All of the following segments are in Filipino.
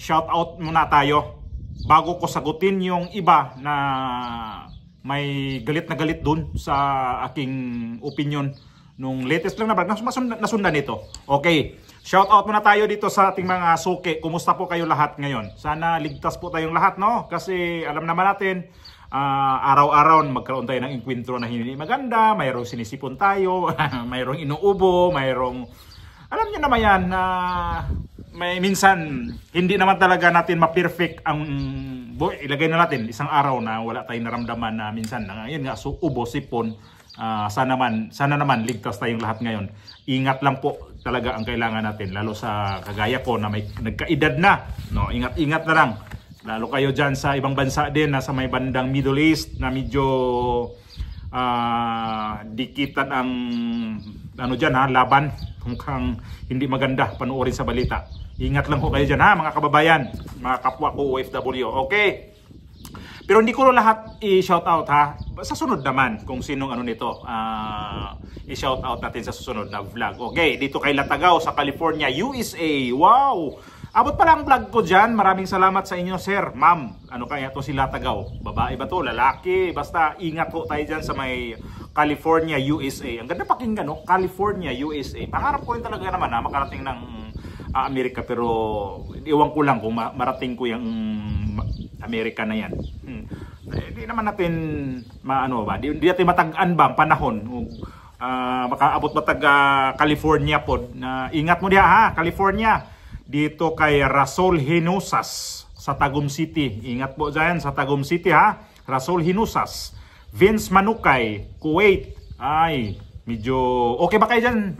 shout out muna tayo bago ko sagutin yung iba na may galit na galit dun sa aking opinion nung latest lang na vlog. Nasundan ito. Okay, shout out muna tayo dito sa ating mga suki. Kumusta po kayo lahat ngayon? Sana ligtas po tayong lahat, no? Kasi alam naman natin, araw-araw magkaroon tayo ng enkwentro na hindi maganda, mayroong sinisipon tayo, mayroong inuubo, mayroong, alam niyo naman yan, na may minsan hindi naman talaga natin ma-perfect ang ilagay na natin isang araw na wala tayong naramdaman na minsan yun nga, so ubo, sipon. Sana naman ligtas tayong lahat ngayon. Ingat lang po talaga ang kailangan natin, lalo sa kagaya ko na may nagkaedad na, no? Ingat na lang. Lalo kayo dyan sa ibang bansa din, nasa may bandang Middle East na medyo dikitan ang ano dyan, ha, laban. Mukhang hindi maganda panoorin sa balita. Ingat lang po kayo dyan, ha, mga kababayan, mga kapwa ko OFW. Okay, pero hindi ko lahat i-shout out, ha. Sa sunod naman kung sinong ano nito, i-shout out natin sa susunod na vlog. Okay, dito kay Latagaw sa California, USA. Wow, abot pa lang vlog ko dyan. Maraming salamat sa inyo, sir, ma'am. Ano kaya to si Latagaw? Babae ba to? Lalaki? Basta ingat po tayo dyan sa may California, USA. Ang ganda pakinggan, no? California, USA. Pangarap ko rin talaga naman na makarating ng Amerika, pero iwan ko lang kung marating ko yung Amerika na yan. Hindi naman natin maano ba? Di natin matagaan ba ang panahon? Makaabot ba taga California po? Ingat mo diha, ha, California. Dito kay Rasol Hinusas sa Tagum City. Ingat po dyan sa Tagum City, ha. Rasol Hinusas. Vince Manukay, Kuwait. Ay, medyo okay ba kayo dyan?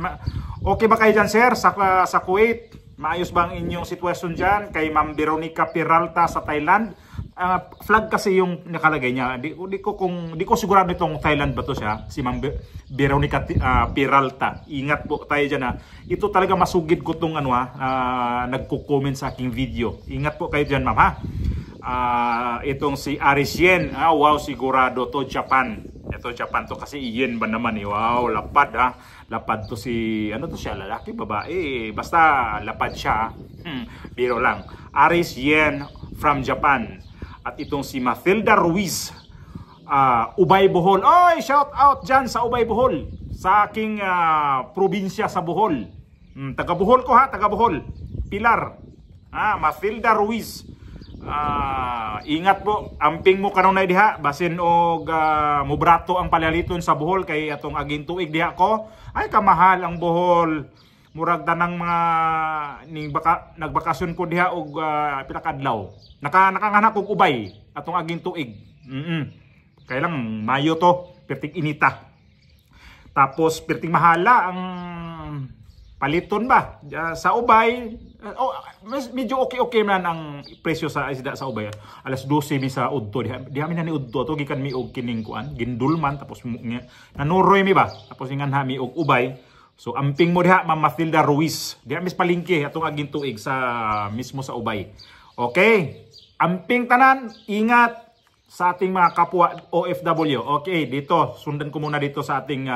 Okay ba kayo dyan, sir, sa Kuwait? Maayos ba ang inyong sitwasyon dyan? Kay Ma'am Veronica Peralta sa Thailand. Flag kasi yung nakalagay niya. Di ko sigurado itong Thailand ba to siya, si Ma'am Veronica Peralta. Ingat po tayo dyan, ha. Ito talaga masugid ko itong nagko-comment sa aking video. Ingat po kayo dyan, ma'am, ha. Itong si Arisien, wow, sigurado to Japan. Ito Japan to kasi yen ba naman, eh. Wow, lapad, ha. Lapad to si, ano to siya, lalaki, babae, basta lapad siya. Pero lang, Arisien from Japan. At itong si Mathilda Ruiz, Ubay Bohol. Oy, shout out dyan sa Ubay Bohol, sa aking probinsya sa Bohol. Taga Bohol ko, ha, taga Bohol, Pilar. Mathilda Ruiz. Ingat po, amping mo kanong na diha, basin og mubrato ang palaliton sa Bohol kay atong aging tuig diha ko. Ay kamahal ang Bohol. Murag tanang mga nagbakasyon ko diha og pila ka adlaw. Nakanganak og ubay atong aging tuig. Kaya lang Mayo to, perting inita. Tapos perting mahala ang paliton ba sa ubay. Medyo okay man ang presyo sa isda sa ubay. Alas 12 mi sa udto diha mi na ni udto to gikan mi og kining kuan gindulman, tapos nanuroy mi ba, tapos ingan mi og ubay. So amping mo diha, Ma'am Mathilda Ruiz, diha mis palingki atong aging tuig sa mismo sa ubay. Okay, amping tanan, ingat sa ating mga kapwa OFW. Okay, dito sundan ko muna dito sa ating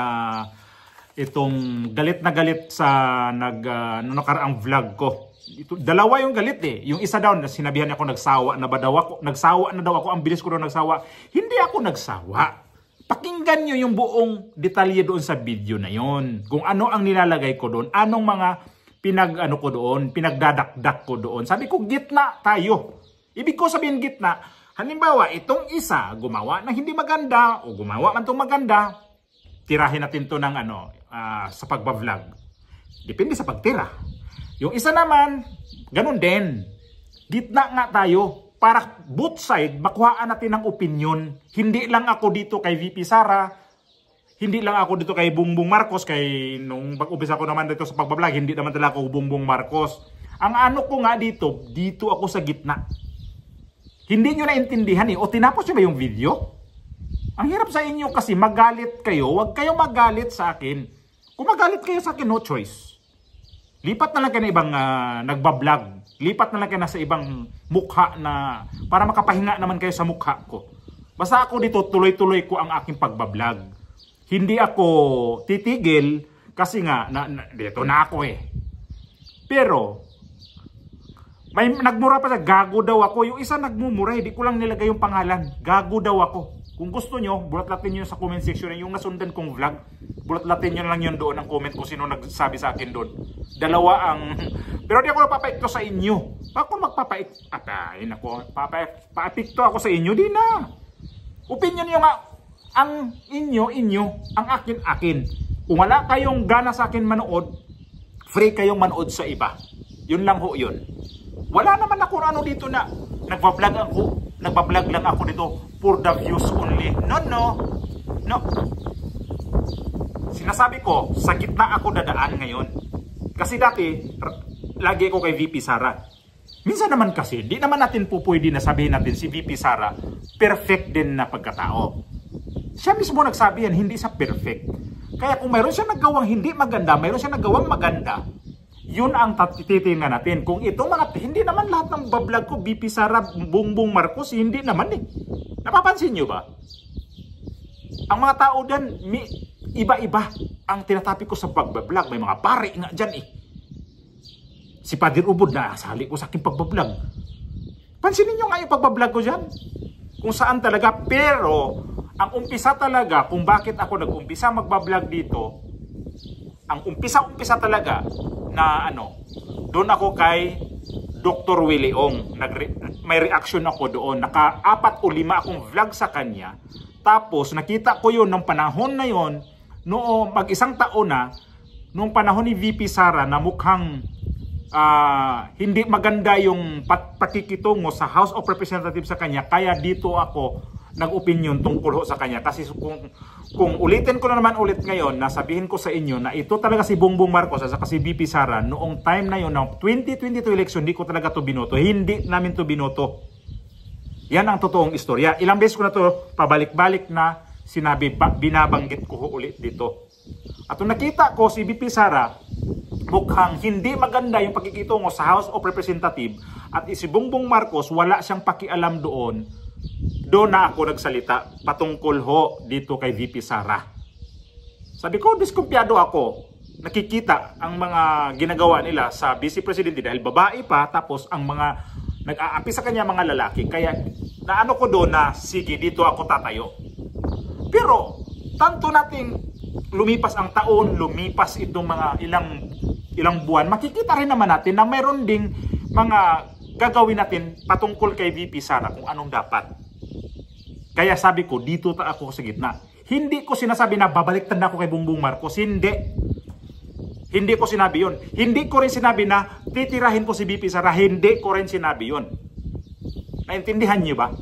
itong galit na galit sa nakaraang vlog ko. Ito, dalawa yung galit, eh. Yung isa daw, sinabihan ako nagsawa na ba daw ako. Nagsawa na daw ako, ang bilis ko daw nagsawa. Hindi ako nagsawa. Pakinggan nyo yung buong detalye doon sa video na yon. Kung ano ang nilalagay ko doon, anong mga pinagdadakdak ko doon. Sabi ko, gitna tayo. Ibig ko sabihin gitna, halimbawa, itong isa gumawa ng hindi maganda o gumawa man itong maganda, tirahin natin to ng sa pagbablog. Depende sa pagtira. Yung isa naman, ganun din. Gitna nga tayo para both side makuhaan natin ng opinion. Hindi lang ako dito kay VP Sara, hindi lang ako dito kay Bongbong Marcos, kay nung pag-umpisa ko naman dito sa pagbablog, hindi naman talaga ako Bongbong Marcos. Ang ano ko nga dito ako sa gitna. Hindi nyo naintindihan, eh. O tinapos nyo ba yung video? Ang hirap sa inyo kasi magalit kayo, huwag kayo magalit sa akin. Kung magalit kayo sa akin, no choice. Lipat na lang kayo na ibang nagbablog. Lipat na lang kayo na sa ibang mukha na para makapahinga naman kayo sa mukha ko. Basta ako dito, tuloy-tuloy ko ang aking pagbablog. Hindi ako titigil kasi nga, dito na ako, eh. Pero, May nagmura pa siya, gago daw ako. Yung isa nagmumura, hindi ko lang nilagay yung pangalan. Gago daw ako. Kung gusto nyo, bulat-latin nyo sa comment section yung nasundan kong vlog. Bulat-latin nyo lang yun doon ang comment kung sino nagsabi sa akin doon. Dalawa ang... Pero di ako napapaikto sa inyo. Bakit magpapaikto? Apain ako. Papaikto ako sa inyo. Di na. Opinion nyo nga. Ang inyo, ang akin. Kung wala kayong gana sa akin manood, free kayong manood sa iba. Yun lang ho yun. Wala naman ako ano dito na nagbablog lang ako dito for the views only. No. Sinasabi ko, sa gitna ako dadaan ngayon. Kasi dati, lagi ko kay VP Sara. Minsan naman kasi, di naman natin po pwede na sabihin natin si VP Sara, perfect din na pagkatao. Siya mismo nagsabi yan, hindi siya perfect. Kaya kung mayroon siya naggawang hindi maganda, mayroon siya naggawang maganda, yun ang titingnan natin. Kung itong mga, hindi naman lahat ng bablog ko, VP Sara, Bongbong Marcos, hindi naman eh. Napapansin nyo ba? Ang mga tao dyan, iba-iba ang tinatapik ko sa pagbablog. May mga pare nga dyan eh. Si Padir Ubod na sali ko sa aking pagbablog. Pansinin nyo nga yung pagbablog ko dyan. Kung saan talaga, pero ang umpisa talaga, kung bakit ako nag-umpisa magbablog dito, ang umpisa talaga na doon ako kay Dr. Willie Ong. May reaction ako doon. Naka-4 o 5 akong vlog sa kanya. Tapos nakita ko yun ng panahon na yun, noong mag-isang taon na, noong panahon ni VP Sara na mukhang hindi maganda yung pakikitungo sa House of Representatives sa kanya. Kaya dito ako nag-opinion tungkol sa kanya. Kasi kung ulitin ko na naman ulit ngayon, nasabihin ko sa inyo na ito talaga si Bongbong Marcos at si VP Sara, noong time na yun, ng 2022 election, hindi ko talaga to binoto. Hindi namin to binoto. Yan ang totoong istorya. Ilang beses ko na to pabalik-balik na sinabi, binabanggit ko ulit dito. At nung nakita ko si VP Sara, mukhang hindi maganda yung pagkikitungo sa House of Representatives at si Bongbong Marcos wala siyang pakialam doon. Doon na ako nagsalita patungkol ho dito kay VP Sara. Sabi ko, diskumpiyado ako. Nakikita ang mga ginagawa nila sa Vice Presidente dahil babae pa, tapos ang mga nag-aapi sa kanya mga lalaki. Kaya naano ko doon na sige, dito ako tatayo. Pero tanto nating lumipas ang taon, lumipas itong mga ilang buwan, makikita rin naman natin na mayroon ding mga gagawin natin patungkol kay VP Sara kung anong dapat. Kaya sabi ko, dito ako sa gitna. Hindi ko sinasabi na babaliktad na ako kay Bongbong Marcos. Hindi ko sinabi yun. Hindi ko rin sinabi na titirahin ko si VP Sara. Hindi ko rin sinabi yun. Naintindihan niyo ba?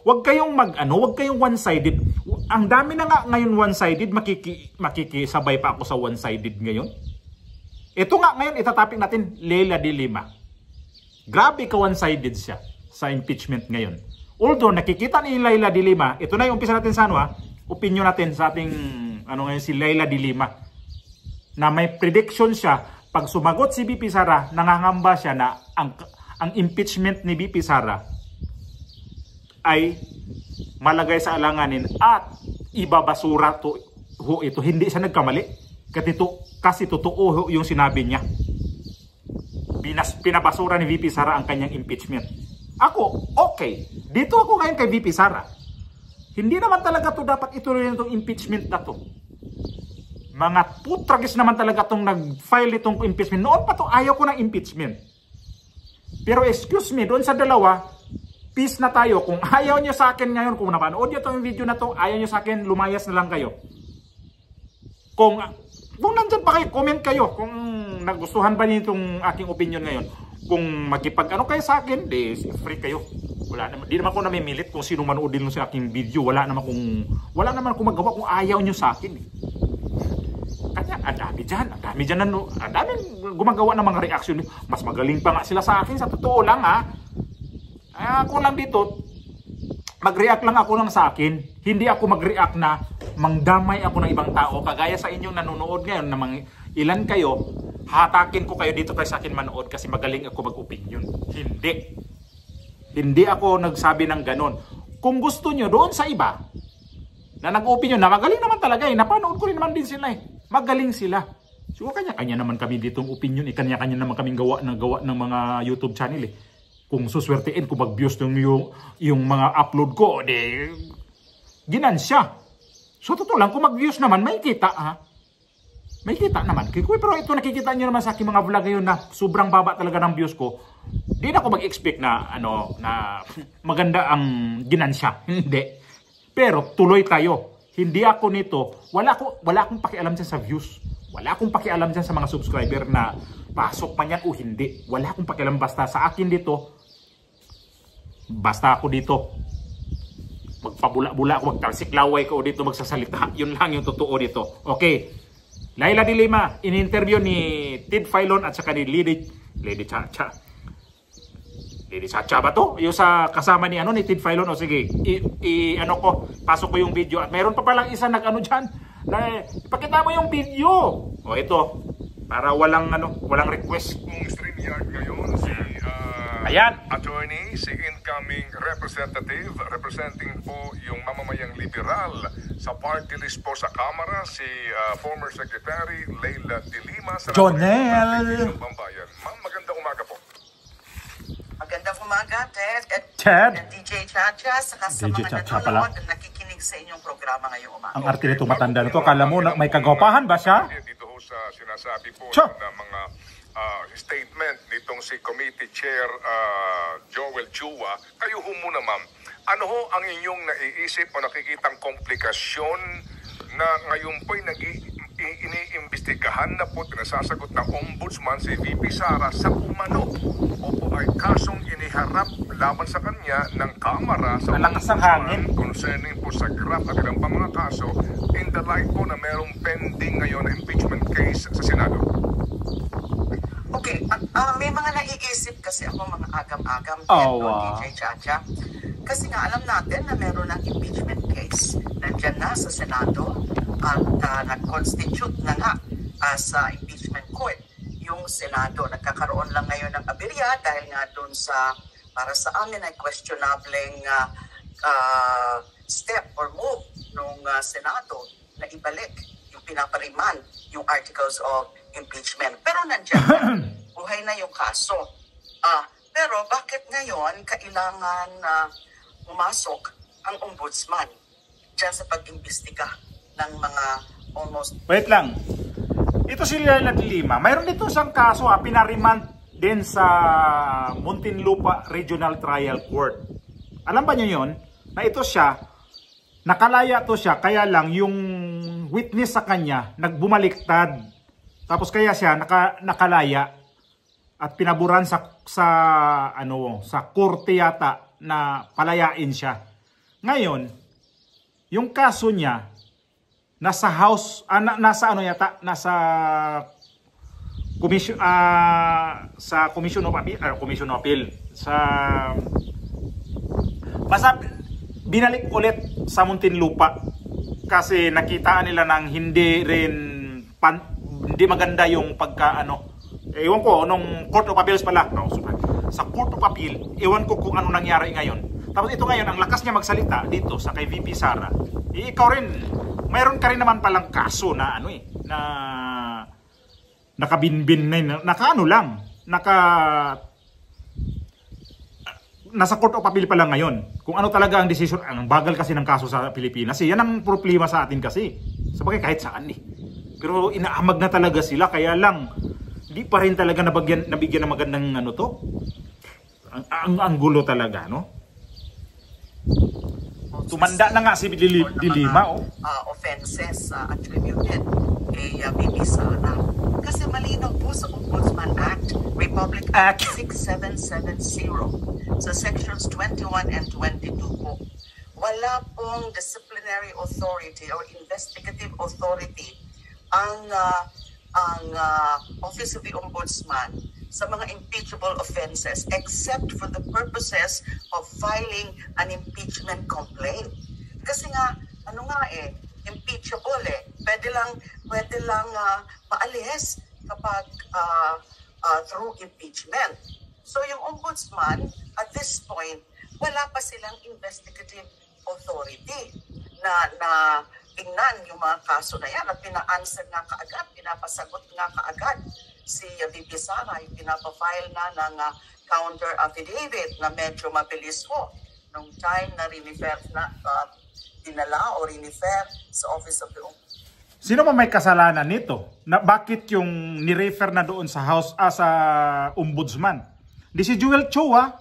Huwag kayong huwag kayong one-sided. Ang dami na nga ngayon one-sided, makikisabay pa ako sa one-sided ngayon. Ito nga ngayon, itatapik natin, Leila de Lima. Grabe ka one-sided siya sa impeachment ngayon. Although nakikita ni Leila de Lima, ito na yung umpisa natin sa opinion natin sa ating ngayon si Leila de Lima. Na may prediction siya, pag sumagot si VP Sara, nangangamba siya na ang impeachment ni VP Sara ay malagay sa alanganin at ibabasura ito. Hindi siya nagkamali. Kasi totoo yung sinabi niya. Pinabasura ni VP Sara ang kanyang impeachment. Ako, okay. Dito ako ngayon kay VP Sara. Hindi naman talaga to dapat ituloy itong impeachment na to. Mga putragis naman talaga itong nag-file itong impeachment. Noon pa to, ayaw ko ng impeachment. Pero excuse me, doon sa dalawa, peace na tayo. Kung ayaw nyo sa akin ngayon, kung napanood nyo itong video na to, ayaw nyo sa akin, lumayas na lang kayo. Kung nandyan pa kayo, comment kayo. Kung nagustuhan ba niyo itong aking opinion ngayon. Kung magkipag-ano kayo sa akin, free kayo. Di naman ko namimilit kung sino manoodin sa aking video. Wala naman kung magawa kung ayaw nyo sa akin. Kanya, ang dami dyan, ang dami gumagawa ng mga reaction. Mas magaling pa nga sila sa akin, sa totoo lang ako lang dito, mag-react lang ako lang sa akin. Hindi ako mag-react na mangdamay ako ng ibang tao. Kagaya sa inyong nanonood ngayon, na ilan kayo, hatakin ko kayo dito kayo sa akin manood kasi magaling ako mag-opinion. Hindi ako nagsabi ng ganon. Kung gusto nyo doon sa iba na nag-opinion na magaling naman talaga napanood ko rin naman din sila Magaling sila. So kanya-kanya naman kami ditong opinion, kanya-kanya naman kaming gawa ng mga YouTube channel eh. Kung suswertein, kung mag-views yung mga upload ko, ginansya. So totoo lang, kung mag-views naman, may kita ha. May kita naman. Pero ito nakikita nyo naman sa aking mga vlog ngayon na sobrang baba talaga ng views ko. Di na ako mag-expect na na maganda ang ginansya. Hindi. Pero tuloy tayo. Hindi ako nito. Wala akong pakialam dyan sa views. Wala akong pakialam dyan sa mga subscriber na pasok man yan o hindi. Wala akong pakialam basta sa akin dito. Basta ako dito. Magpabula-bula ako, magtalsiklaway ko dito, magsasalita. Yun lang yung totoo dito. Okay. Laila de Lima, in-interview ni Tid Filon at saka ni Lady Chacha. Lady Chacha ba to? Yung sa kasama ni Tid Filon. O sige, pasok ko yung video. At mayroon pa palang isa dyan. Ipakita mo yung video. O ito, para walang request. Kung StreamYard ngayon, si ayan. attorney, si incoming representative, representing po yung mamamayang liberal sa party list po sa Kamara, si former Secretary Leila de Lima. Jonel! Pambayan. Ma'am, magandang umaga po. Magandang umaga, Ted. Ted. At DJ Chacha, saka sa DJ mga Chacha nanonood at nakikinig sa inyong programa ngayong umaga. Ang arte nito matanda na to. Akala mo may kagwapahan ba siya? Dito ho sa sinasabi po Sure. ng mga statement nitong si Committee Chair Joel Chua. Kayo ho muna, ma'am. Ano ho ang inyong naiisip o nakikitang komplikasyon na ngayon po'y iniimbestigahan na po, nasasagot ng Ombudsman si VP Sara sa umano o po ay kasong iniharap laban sa kanya ng Kamara sa Malakas ang hangin. concerning po sa graft at ilang pang mga kaso in the light po na merong pending ngayon na impeachment case sa Senado. Okay, may mga naiisip kasi ako mga agam-agam DJ Chacha. Kasi nga alam natin na meron ng impeachment case. Nandyan na sa Senado at nag-constitute na nga sa impeachment court yung Senado. Nagkakaroon lang ngayon ng aberya dahil nga dun sa, para sa amin ay questionableng step or move nung Senado na ibalik yung pinapariman yung articles of impeachment. Pero nandiyan na, buhay na yung kaso. Pero bakit ngayon kailangan pumasok ang ombudsman dyan sa pag-imbestiga ng mga almost... Wait lang. Ito si Leila de Lima. Mayroon dito isang kaso pinariman din sa Muntinlupa Regional Trial Court. Alam ba niyo yon? Na ito siya, nakalaya to siya, kaya lang yung witness sa kanya nagbumaliktad. Tapos kaya siya nakalaya at pinaburan sa korte yata na palayain siya. Ngayon, yung kaso niya nasa house nasa Commission of Appeal basta binalik ulit sa Muntinlupa kasi nakita nila nang hindi maganda yung ewan ko nung Court of Appeals pala sa Court of Appeal, ewan ko kung ano nangyari ngayon. Tapos ito ngayon, ang lakas niya magsalita dito sa kay VP Sara. Ikaw rin, mayroon ka rin naman palang kaso na na nakabinbin na nasa Court of Appeal pa lang ngayon. Kung ano talaga ang decision, ang bagal kasi ng kaso sa Pilipinas. Yan ang problema sa atin kasi. Sabagay kahit saan Pero inaamag na talaga sila, kaya lang hindi pa rin talaga nabigyan ng magandang ang gulo talaga, no? Tumanda na nga si de Lima, offenses attributed kay VP Sara. Kasi malinaw po sa Ombudsman Act, Republic Act 6770, sa sections 21 and 22 po. Wala pong disciplinary authority or investigative authority ang Office of the Ombudsman sa mga impeachable offenses except for the purposes of filing an impeachment complaint. Kasi nga, impeachable Pwede lang maalis kapag through impeachment. So yung Ombudsman, at this point, wala pa silang investigative authority na tingnan yung mga kaso na yan at pina-answer nga kaagad, pinapasagot nga kaagad si VP Sara, yung pinapafile na ng counter affidavit na medyo mabilis ho nung time na rinifer na dinala o rinifer sa Office of the Sino ba may kasalanan nito? Na bakit yung ni-refer na doon sa house sa ombudsman? Di si Joel Chua.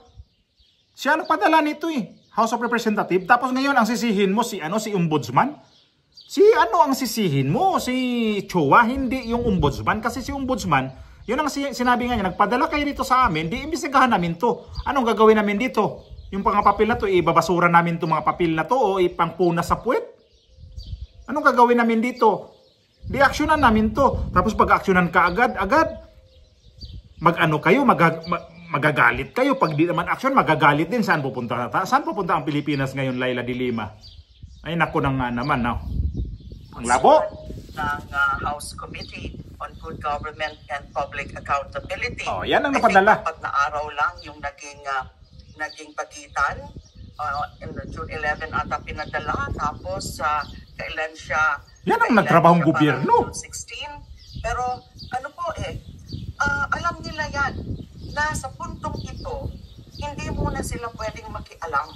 Siya ano padala nito eh. House of Representative. Tapos ngayon ang sisihin mo si ombudsman? Si ang sisihin mo? Si Chua, hindi yung ombudsman. Kasi si ombudsman, yun ang sinabi nga niya, nagpadala kayo dito sa amin, di imbestigahan namin to. Anong gagawin namin dito? Yung mga papel na to, ibabasura namin itong mga papel na to o ipangpuna sa puwet? Anong gagawin namin dito? Di aksyonan namin to. Tapos pag aksyonan ka agad, mag-ano kayo, magagalit kayo. Pag di naman aksyon, magagalit din. Saan pupunta Saan pupunta ang Pilipinas ngayon, Laila de Lima? Ay naku na nga naman. No? Ang labo. Ng House Committee on Good Government and Public Accountability. Oh, yan ang napadala. 4 na araw lang yung naging pagitan. In June 11 ata pinadala. Tapos kailan siya... Yan ang nagtrabahong gobyerno. June 16. Pero ano po alam nila yan na sa puntong ito, hindi muna sila pwedeng makialam.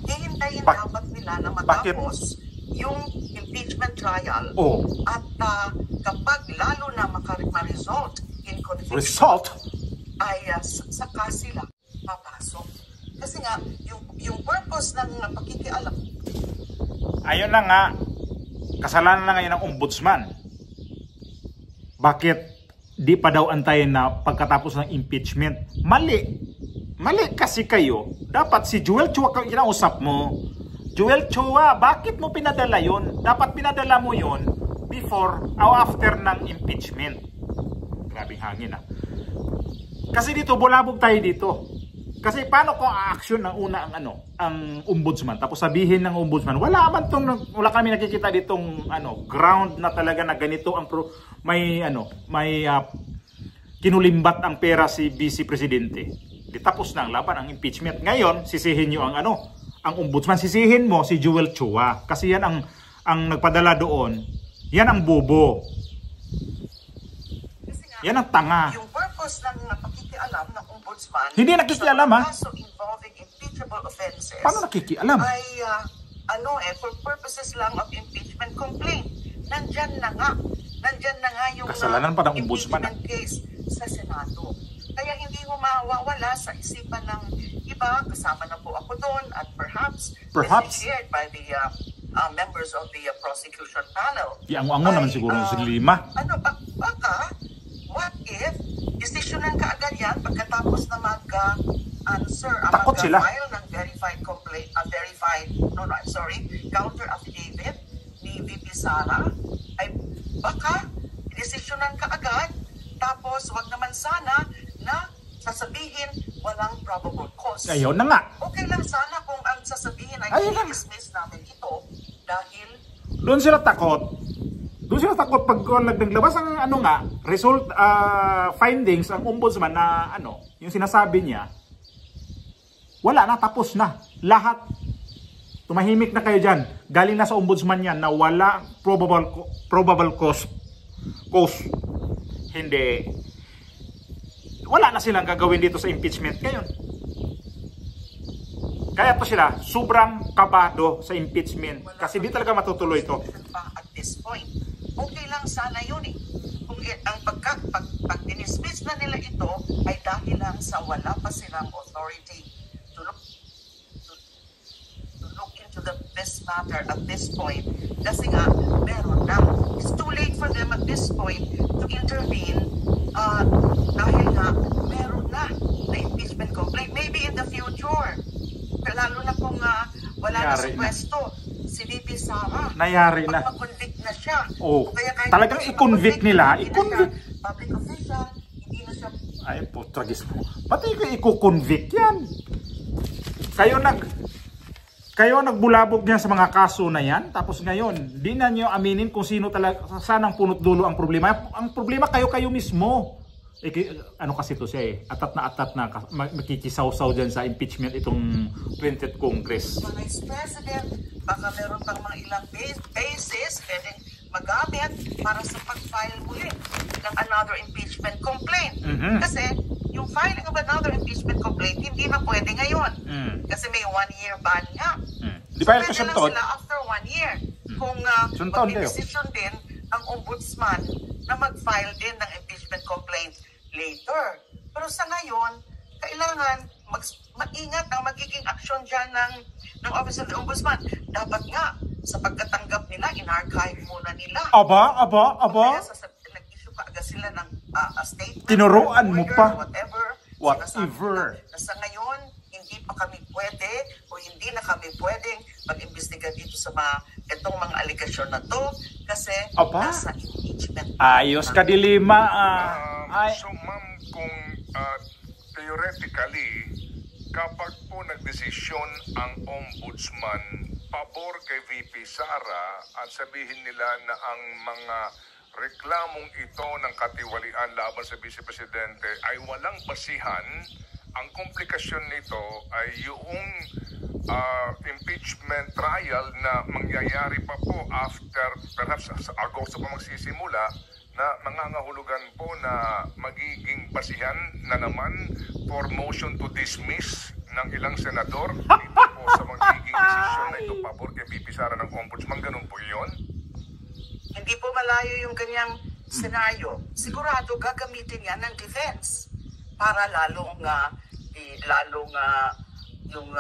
Hihintayin dapat nila na matapos yung impeachment trial. At kapag lalo na ma-result in conviction, ay saka sila papasok. Kasi nga, yung purpose ng pakikialam. Ayun na nga, kasalanan na ngayon ng ombudsman. Bakit di pa daw antayin na pagkatapos ng impeachment? Mali kasi kayo. Dapat si Joel Chua kinausap mo. Joel Chua, bakit mo pinadala yun? Dapat pinadala mo yun before o after ng impeachment. Grabing hangin Kasi dito, bulabog tayo dito. Kasi paano kung a-action ng una ang ombudsman? Tapos sabihin ng ombudsman, wala kami nakikita ditong ground na talaga na ganito ang may kinulimbat ang pera si Vice Presidente. Di tapos na ang laban, ang impeachment. Ngayon, sisihin niyo ang ombudsman, sisihin mo si Joel Chua kasi yan ang nagpadala doon. Yan ang bobo. Yan ang tanga. Yung purpose ng pakikialam ng ombudsman, hindi nakikialam kaso involving impeachable offenses. Paano nakikialam? Ay for purposes lang of impeachment complaint. Nandyan na nga yung kasalanan pa ng ombudsman impeachment case sa Senado. Kaya hindi mo mawawala sa isipan ng iba, kasama na po ako doon at perhaps this is shared by the members of the prosecution panel. Ang naman siguro si Lima. Baka, what if desisyonan ka agad yan pagkatapos na mag-answer mag-file ng counter affidavit ni VP Sara? Ay baka desisyonan ka agad tapos wag naman sana na sasabihin walang probable cause. Ayun na nga. Okay lang sana kung ang sasabihin ay i-dismiss namin ito dahil doon sila takot. Pag naglabas ang result findings ang ombudsman na yung sinasabi niya, wala na, tapos na lahat. Tumahimik na kayo diyan. Galing na sa ombudsman yan na wala probable cause. Hindi. Wala na silang gagawin dito sa impeachment ngayon. Kaya to sila sobrang kabado sa impeachment kasi di talaga matutuloy ito. At this point, okay lang sana yun kung ang pag-dismiss na nila ito ay dahil lang sa wala pa silang authority to look into this matter at this point. Kasi nga, meron na. It's too late for them at this point to intervene dahil nga meron na impeachment complaint. Maybe in the future, lalo na kung wala na sa pwesto si VP Sara. Nayari na. Pag ma-convict na siya. Talagang i-convict nila. Public official, hindi na siya. Ay po, tragis mo. Pati i-convict yan. Kayo nagbulabog niyan sa mga kaso na yan. Tapos ngayon, di na nyo aminin kung sino talaga, saan ang punot dulo ang problema. Ang problema kayo mismo. ano kasi to siya eh, atat na makikisaw-saw dyan sa impeachment itong 20th Congress. Vice President, baka meron pang mga ilang basis pwedeng magamit para sa pag-file muli ng another impeachment complaint. Kasi yung filing of another impeachment complaint, hindi na pwede ngayon. Kasi may 1-year ban nga. Di ba pwede lang sila after 1 year. Kung mag-decision din ang ombudsman na mag-file din ng impeachment complaint later. Pero sa ngayon, kailangan maingat ang magiging aksyon dyan ng Office of the Ombudsman. Dapat nga, sa pagkatanggap nila, in-archive muna nila. Aba? Kaya nag-issue pa agad sila ng statement. Tinuruan mo pa? Whatever. Sa ngayon, hindi pa kami pwede o hindi na kami pwedeng mag-imbestiga dito sa itong mga aligasyon na to kasi nasa impeachment. Ayos ka, Dilima. So ma'am, kung theoretically, kapag po nagdesisyon ang ombudsman pabor kay VP Sara at sabihin nila na ang mga reklamong ito ng katiwalian laban sa Vice Presidente ay walang basihan, ang komplikasyon nito ay yung impeachment trial na mangyayari pa po after, perhaps sa Agosto pa magsisimula, na nangangahulugan po na magiging basihan na naman for motion to dismiss ng ilang senador dito po sa magiging desisyon na ito pabor kay VP Sara ng Ombudsman. Ganun po yun? Hindi po malayo yung ganyang senaryo. Sigurado gagamitin yan ng defense para lalong yung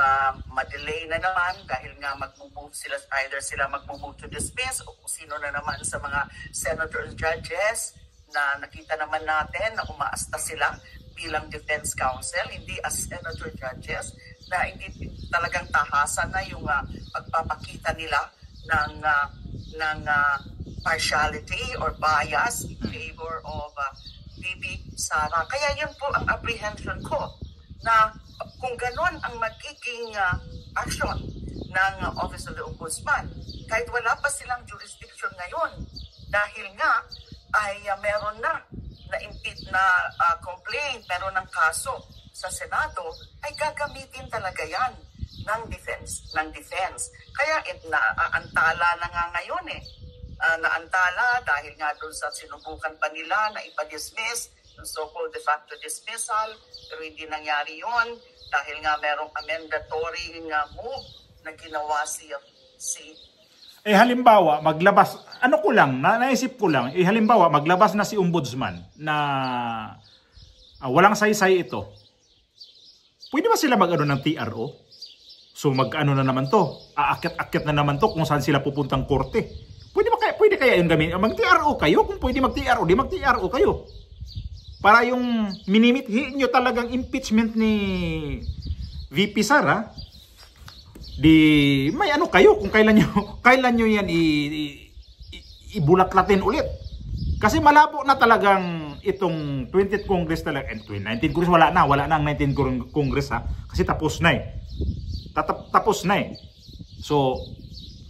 ma-delay na naman dahil nga mag-move sila, either sila mag-move to dismiss o kung sino na naman sa mga senators, judges na nakita naman natin na umaasta sila bilang defense counsel, hindi as senator judges, na hindi talagang tahasan na yung pagpapakita nila ng partiality or bias in favor of VP Sara. Kaya yun po ang apprehension ko na kung ganon ang magiging action ng Office of the Ombudsman, kahit wala pa silang jurisdiction ngayon, dahil nga ay meron na complaint, meron ng kaso sa Senado, ay gagamitin talaga yan ng defense. Kaya naantala na nga ngayon naantala dahil nga doon sa sinubukan pa nila na ipa-dismiss, yung so-called de facto dismissal, pero hindi nangyari yon dahil nga merong amendatory move na ginawa si halimbawa, maglabas, naisip ko lang, halimbawa, maglabas na si Ombudsman na walang saysay ito. Pwede ba sila mag-ano ng TRO? So mag-ano na naman to, aakyat-akyat na naman to kung saan sila pupuntang korte. Pwede kaya yung gamitin? Mag-TRO kayo? Kung pwede mag-TRO, di mag-TRO kayo. Para yung minimithi nyo talagang impeachment ni VP Sara, di may ano kayo kung kailan nyo yan ibulaklatin ulit. Kasi malabo na talagang itong 20th Congress talaga, 19th Congress wala na ang 19th Congress kasi tapos na tapos na So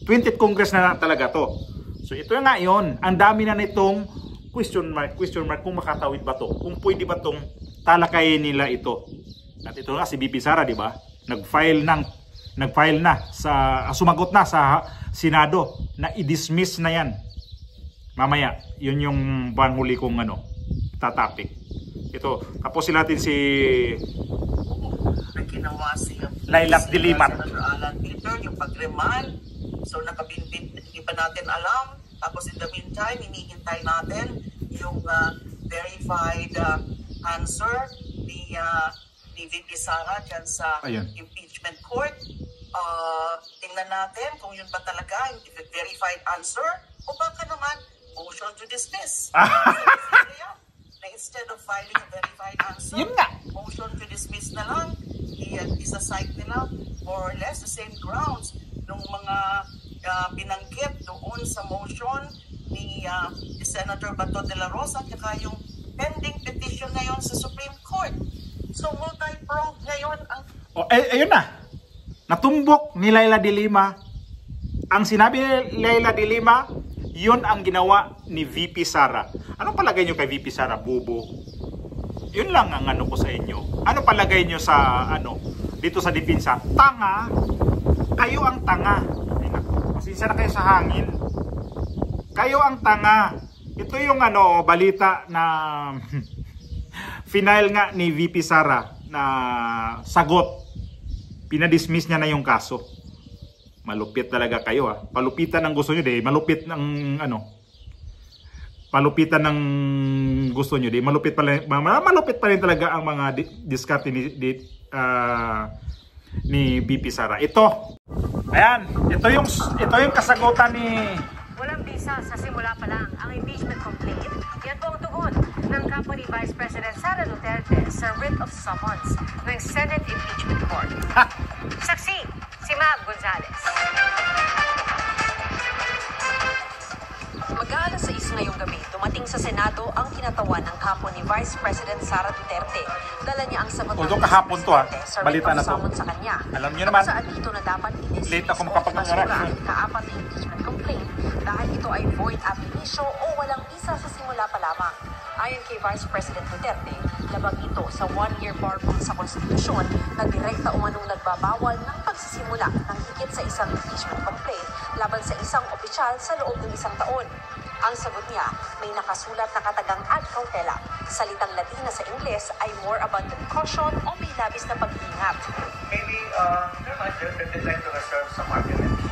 20th Congress na talaga to. So ito nga yon, ang dami na nitong question mark kung makatawid ba to, kung pwede ba tong talakayin nila ito. At ito nga si VP Sara, di ba? Nag-file na sumagot na sa Senado na i-dismiss na yan. Mamaya, yun yung panghuli kong tatapik. Ito, tapusin natin si ginawa si Laila Dilimat. Senator Alan Peter, yung pag-remand. So nakabinbin, hindi pa natin alam. Tapos in the meantime, hinihintay natin yung verified answer ni VP Sara dyan sa impeachment court. Tingnan natin kung yun ba talaga yung verified answer o baka naman motion to dismiss. Na instead of filing a verified answer, motion to dismiss na lang. Isa-cite nila more or less the same grounds nung mga binanggit doon sa motion ni Senator Bato de la Rosa at saka yung pending petition ngayon sa Supreme Court. So multi-pronged ngayon ang... ayun na. Natumbok ni Laila de Lima. Ang sinabi ni Laila de Lima, yun ang ginawa ni VP Sara. Anong palagay nyo kay VP Sara? Bubo? Yun lang ang ano ko sa inyo. Ano palagay nyo sa ano dito sa depensa? Tanga. Kayo ang tanga. Ay, naku, pasensya na kayo sa hangin. Kayo ang tanga. Ito yung ano balita na final nga ni VP Sara na sagot. Pinadismiss niya na yung kaso. Malupit talaga kayo ah. Palupitan ang gusto niyo di, malupit ng ano. Palupitan ng gusto niyo di, malupit pa rin talaga ang mga diskarte ni VP Sara. Ito. Ayan, ito yung kasagutan ni Walang bisa sa simula pa lang ang impeachment complaint. Yan po ang tugon ng kampo ni Vice President Sara Duterte sa writ of summons ng Senate Impeachment Court. Saksi, si Mab Gonzales. Mag-aalas 6 ngayong gabi, dumating sa Senado ang kinatawan ng kampo ni Vice President Sara Duterte. Dala niya ang sagot Although kahapon to sa balita writ na of to. summons sa kanya. Alam niyo naman, Saan dito na dapat late ako i-dismiss o makapag-aral. imasura ang kaapat na impeachment complaint dahil ito ay void ab initio o walang bisa sa simula pa lamang. Ayon kay Vice President Duterte, labag ito sa one-year bar rule sa konstitusyon na direkta umanong nagbabawal ng pagsisimula ng higit sa isang impeachment complaint laban sa isang opisyal sa loob ng isang taon. Ang sagot niya, may nakasulat na katagang ad cautela. Salitang Latina sa Ingles ay more abundant caution o may labis na pag-iingat. Maybe they'd like to reserve some arguments,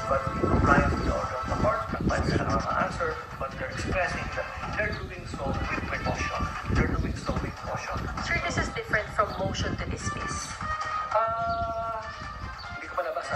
but in compliance with the order of the court, that's not an answer, but they're expressing that they're doing so with precaution. They're doing so with caution. Sir, this is different from motion to dismiss. Hindi ko pa nabasa.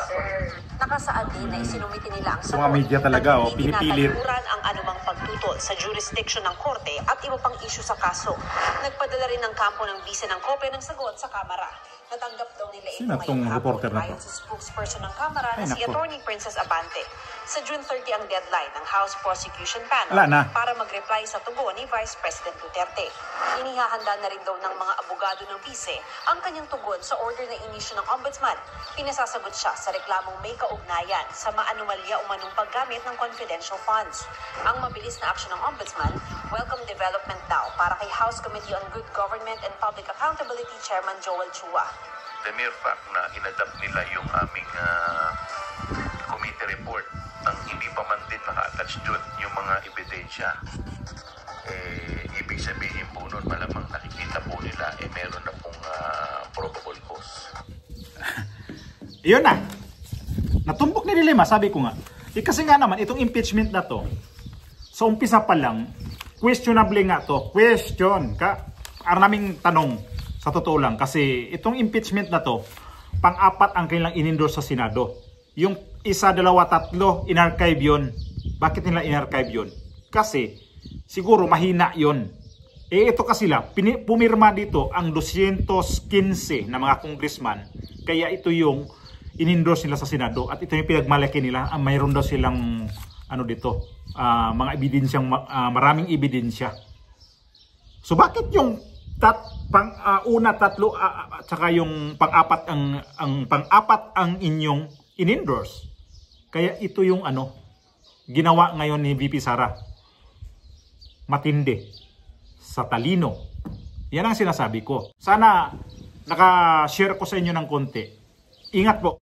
Nakasaad din na isinumiti nila ang Sa mga media talaga, na hindi pinipilit. tinatayuran ang anumang pagtutol sa jurisdiction ng korte at iba pang isyu sa kaso. Nagpadala rin ng kampo ng bisa ng kopya ng sagot sa Kamara. Natanggap daw nila ito Sino tong ngayong reporter hapon na to? ayon sa spokesperson ng Kamara na Ay, si nako. Attorney Princess Abante. Sa June 30 ang deadline ng House Prosecution Panel Wala na. para mag-reply sa tugon ni Vice President Duterte. Inihahanda na rin daw ng mga abogado ng bise ang kanyang tugon sa order na inisyu ng Ombudsman. Pinasasagot siya sa reklamong may kaugnayan sa maanumalya umanong paggamit ng confidential funds. Ang mabilis na aksyon ng Ombudsman, welcome development daw para kay House Committee on Good Government and Public Accountability Chairman Joel Chua. The mere fact na inadapt nila yung aming committee report ang hindi pa man din naka-attach doon yung mga ebidensya, ibig sabihin po nun malamang nakikita po nila meron na pong probable cause. Yun na. Natumbok ni Dilema, sabi ko nga. Kasi nga naman, itong impeachment na to, sa umpisa pa lang, questionable nga to. Question. Ang naming tanong, sa totoo lang. Kasi itong impeachment na to, pang-apat ang kanilang in-endorse sa Senado. Yung isa, dalawa, tatlo, in-archive yun. Bakit nila in-archive yun? Kasi, siguro mahina yun. Ito kasi lang, pumirma dito ang 215 na mga congressman. Kaya ito yung in-endorse nila sa Senado at ito yung pinagmalaki nila. Mayroon daw silang mga ebidensyang maraming ebidensya. So bakit yung tatlo at saka yung pang-apat ang inyong in-endorse? Kaya ito yung ginawa ngayon ni VP Sara. Matindi, sa talino. Yan ang sinasabi ko. Sana naka-share ko sa inyo ng konti. Ingat po.